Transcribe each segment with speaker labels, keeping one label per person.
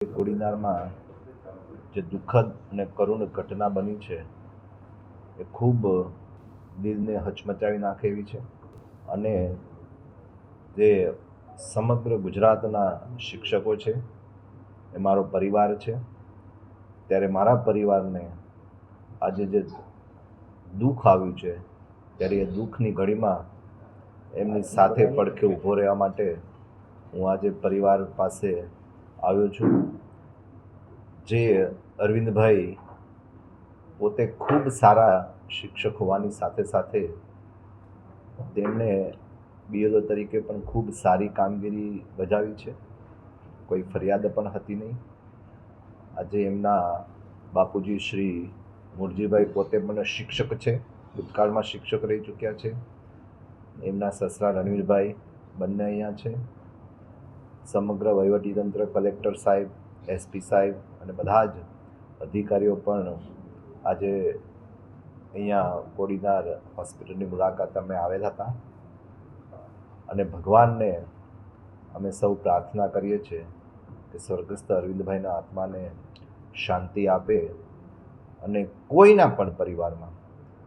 Speaker 1: કોડીનારમાં જે દુઃખદ અને કરુણ ઘટના બની છે એ ખૂબ દિલને હચમચાવી નાખે એવી છે અને જે સમગ્ર ગુજરાતના શિક્ષકો છે એ મારો પરિવાર છે, ત્યારે મારા પરિવારને આજે જે દુઃખ આવ્યું છે ત્યારે એ દુઃખની ઘડીમાં એમની સાથે પડખે ઊભો રહેવા માટે હું આજે પરિવાર પાસે આવ્યો છું. જે અરવિંદભાઈ પોતે ખૂબ સારા શિક્ષક હોવાની સાથે સાથે તેમણે બીએલઓ તરીકે પણ ખૂબ સારી કામગીરી બજાવી છે, કોઈ ફરિયાદ પણ હતી નહીં. આજે એમના બાપુજી શ્રી મૂળજીભાઈ પોતે પણ શિક્ષક છે, ભૂતકાળમાં શિક્ષક રહી ચૂક્યા છે. એમના સસરા રણવીરભાઈ બંને અહીંયા છે. સમગ્ર વહીવટીતંત્ર, કલેક્ટર સાહેબ, એસપી સાહેબ અને બધા જ અધિકારીઓ પણ આજે અહીંયા કોડીનાર હોસ્પિટલની મુલાકાત અમે આવેલા હતા અને ભગવાનને અમે સૌ પ્રાર્થના કરીએ છીએ કે સ્વર્ગસ્થ અરવિંદભાઈના આત્માને શાંતિ આપે અને કોઈના પણ પરિવારમાં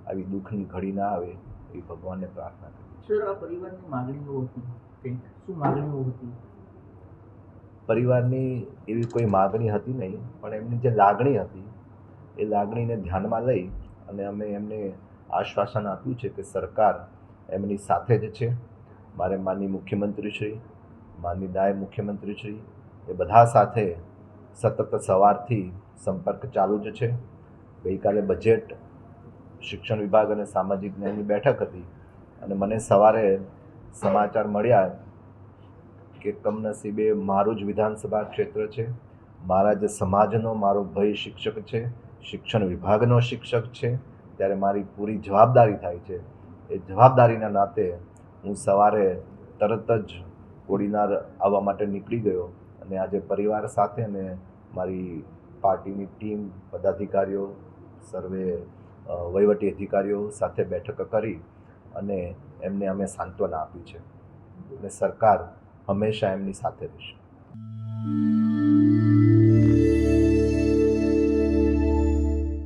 Speaker 1: આવી દુઃખની ઘડી ના આવે એવી ભગવાનને પ્રાર્થના કરીએ.
Speaker 2: સર, આ પરિવારની માગણીઓ હતી, શું માગણીઓ હતી?
Speaker 1: પરિવારની એવી કોઈ માગણી હતી નહીં, પણ એમની જે લાગણી હતી એ લાગણીને ધ્યાનમાં લઈ અને અમે એમને આશ્વાસન આપ્યું છે કે સરકાર એમની સાથે જ છે. મારે માનનીય મુખ્યમંત્રીશ્રી, માનનીય નાયબ મુખ્યમંત્રીશ્રી એ બધા સાથે સતત સવારથી સંપર્ક ચાલુ જ છે. ગઈકાલે બજેટ, શિક્ષણ વિભાગ અને સામાજિક ન્યાયની બેઠક હતી અને મને સવારે સમાચાર મળ્યા કે કમનસીબે મારું જ વિધાનસભા ક્ષેત્ર છે, મારા જ સમાજનો મારો ભાઈ શિક્ષક છે, શિક્ષણ વિભાગનો શિક્ષક છે, ત્યારે મારી પૂરી જવાબદારી થાય છે. એ જવાબદારીના નાતે હું સવારે તરત જ કોડીનાર આવવા માટે નીકળી ગયો અને આજે પરિવાર સાથે અને મારી પાર્ટીની ટીમ, પદાધિકારીઓ, સર્વે વહીવટી અધિકારીઓ સાથે બેઠક કરી અને એમને અમે સાંત્વના આપી છે અને સરકાર હંમેશા એમની સાથે રહેશે.